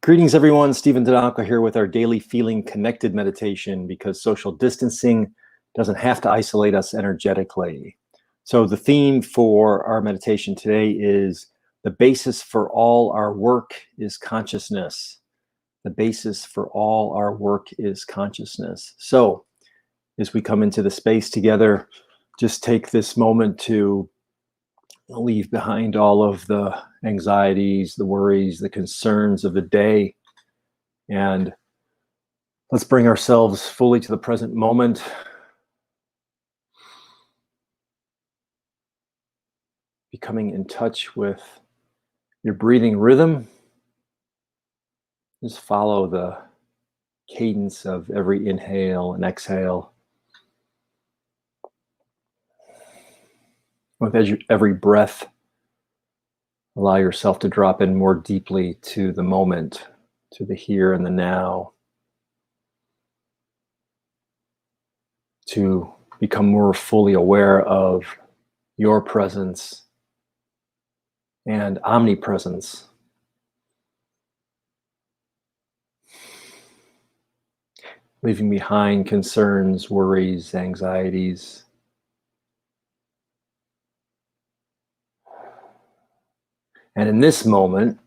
Greetings, everyone. Stephen Donaka here with our daily feeling connected meditation, because social distancing doesn't have to isolate us energetically. So the theme for our meditation today is the basis for all our work is consciousness. The basis for all our work is consciousness. So as we come into the space together, just take this moment to leave behind all of the anxieties, the worries, the concerns of the day. And let's bring ourselves fully to the present moment. Becoming in touch with your breathing rhythm. Just follow the cadence of every inhale and exhale. With every breath, allow yourself to drop in more deeply to the moment, to the here and the now, to become more fully aware of your presence and omnipresence. Leaving behind concerns, worries, anxieties. And in this moment,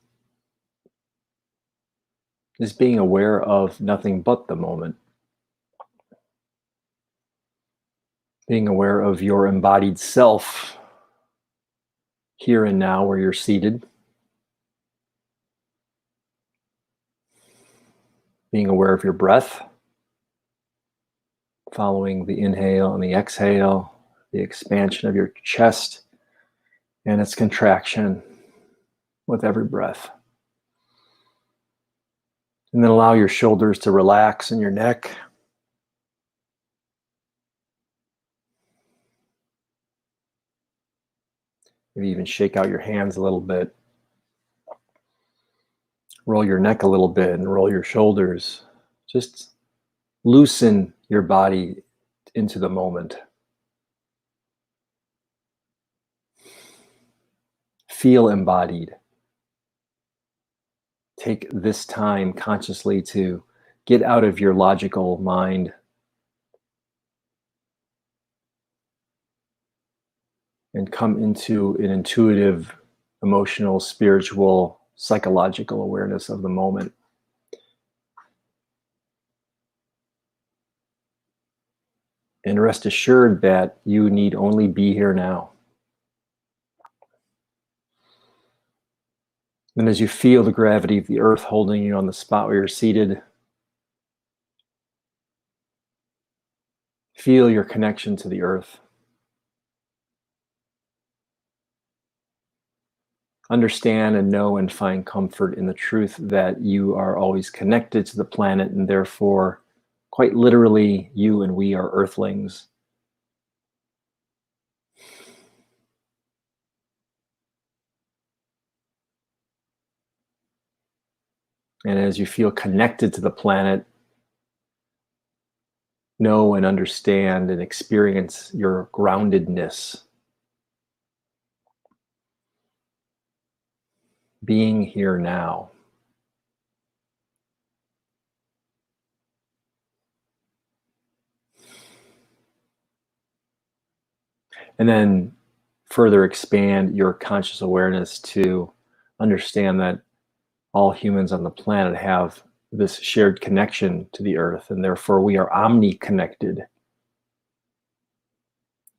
just being aware of nothing but the moment. Being aware of your embodied self here and now where you're seated. Being aware of your breath, following the inhale and the exhale, the expansion of your chest and its contraction with every breath. And then allow your shoulders to relax and your neck. Maybe even shake out your hands a little bit. Roll your neck a little bit and roll your shoulders. Just loosen your body into the moment. Feel embodied. Take this time consciously to get out of your logical mind and come into an intuitive, emotional, spiritual, psychological awareness of the moment. And rest assured that you need only be here now. And as you feel the gravity of the earth holding you on the spot where you're seated, feel your connection to the earth. Understand and know and find comfort in the truth that you are always connected to the planet, and therefore, quite literally, you and we are earthlings. And as you feel connected to the planet, know and understand and experience your groundedness. Being here now. And then further expand your conscious awareness to understand that all humans on the planet have this shared connection to the earth, and therefore we are omni-connected.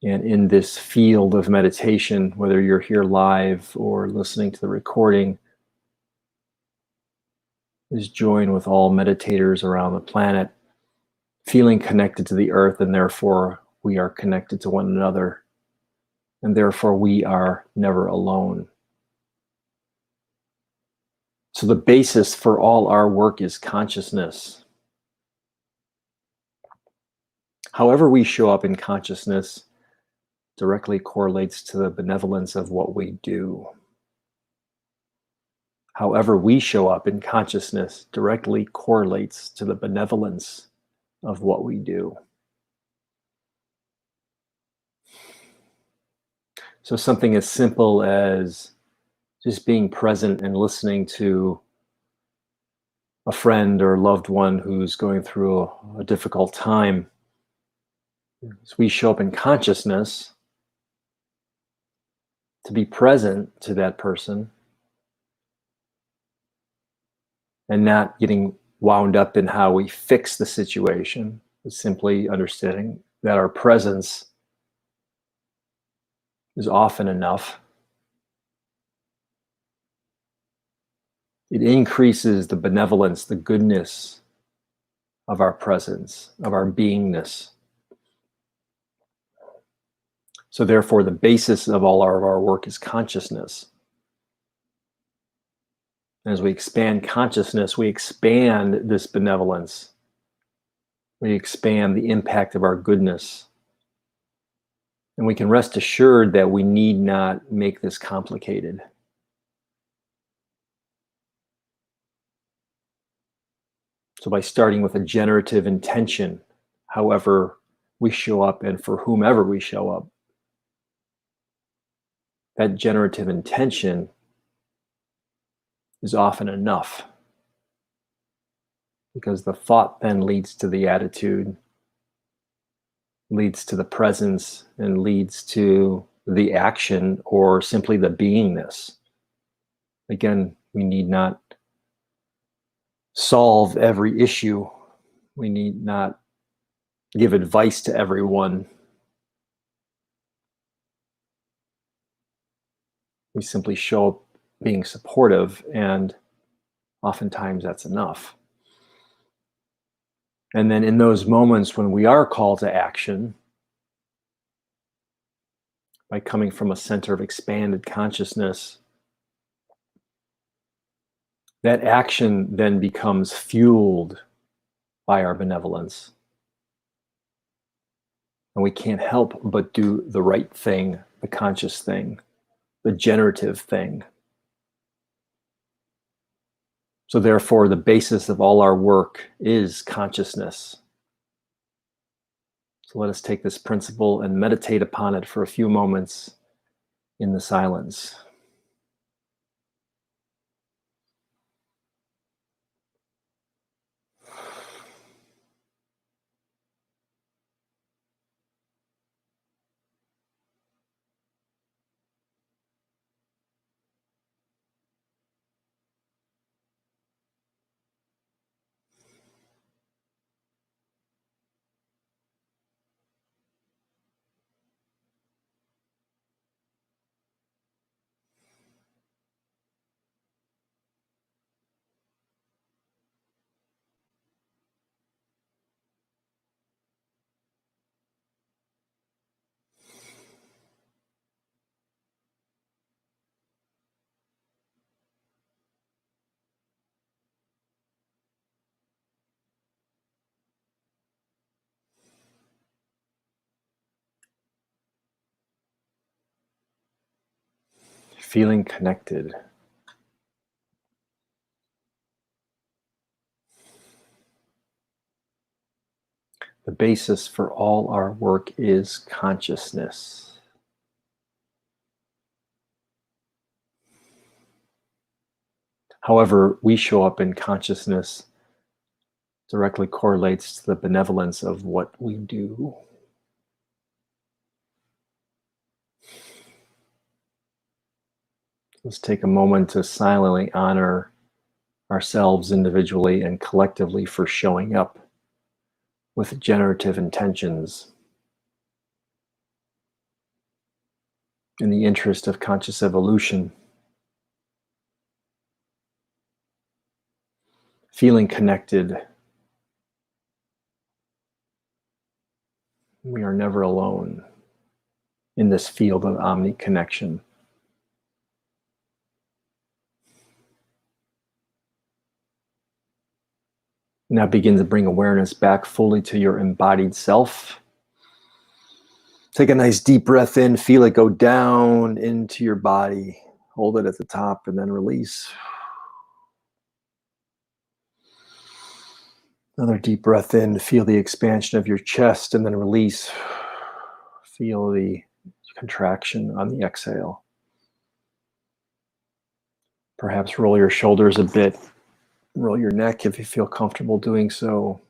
And in this field of meditation, whether you're here live or listening to the recording, is join with all meditators around the planet, feeling connected to the earth, and therefore we are connected to one another, and therefore we are never alone. So the basis for all our work is consciousness. However we show up in consciousness directly correlates to the benevolence of what we do. However we show up in consciousness directly correlates to the benevolence of what we do. So something as simple as just being present and listening to a friend or loved one who's going through a difficult time, as we show up in consciousness to be present to that person and not getting wound up in how we fix the situation, but simply understanding that our presence is often enough. It increases the benevolence, the goodness of our presence, of our beingness. So therefore, the basis of all of our work is consciousness. As we expand consciousness, we expand this benevolence. We expand the impact of our goodness. And we can rest assured that we need not make this complicated. So by starting with a generative intention, however we show up and for whomever we show up, that generative intention is often enough, because the thought then leads to the attitude, leads to the presence, and leads to the action or simply the beingness. Again, we need not solve every issue. We need not give advice to everyone. We simply show up being supportive, and oftentimes that's enough. And then in those moments when we are called to action, by coming from a center of expanded consciousness, that action then becomes fueled by our benevolence. And we can't help but do the right thing, the conscious thing, the generative thing. So therefore, the basis of all our work is consciousness. So let us take this principle and meditate upon it for a few moments in the silence. Feeling connected. The basis for all our work is consciousness. However we show up in consciousness directly correlates to the benevolence of what we do. Let's take a moment to silently honor ourselves individually and collectively for showing up with generative intentions in the interest of conscious evolution. Feeling connected. We are never alone in this field of omni-connection. Now begin to bring awareness back fully to your embodied self. Take a nice deep breath in, feel it go down into your body. Hold it at the top and then release. Another deep breath in, feel the expansion of your chest and then release. Feel the contraction on the exhale. Perhaps roll your shoulders a bit Roll your neck if you feel comfortable doing so.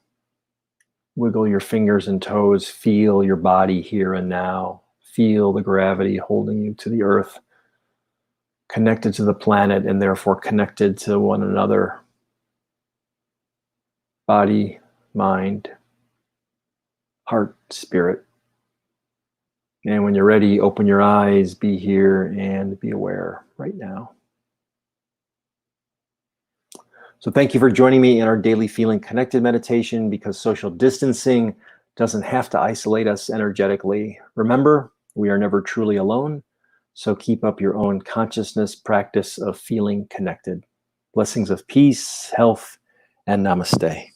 Wiggle your fingers and toes. Feel your body here and now. Feel the gravity holding you to the earth, connected to the planet and therefore connected to one another. Body, mind, heart, spirit. And when you're ready, open your eyes, be here and be aware right now. So thank you for joining me in our daily feeling connected meditation, because social distancing doesn't have to isolate us energetically. Remember, we are never truly alone. So keep up your own consciousness practice of feeling connected. Blessings of peace, health, and namaste.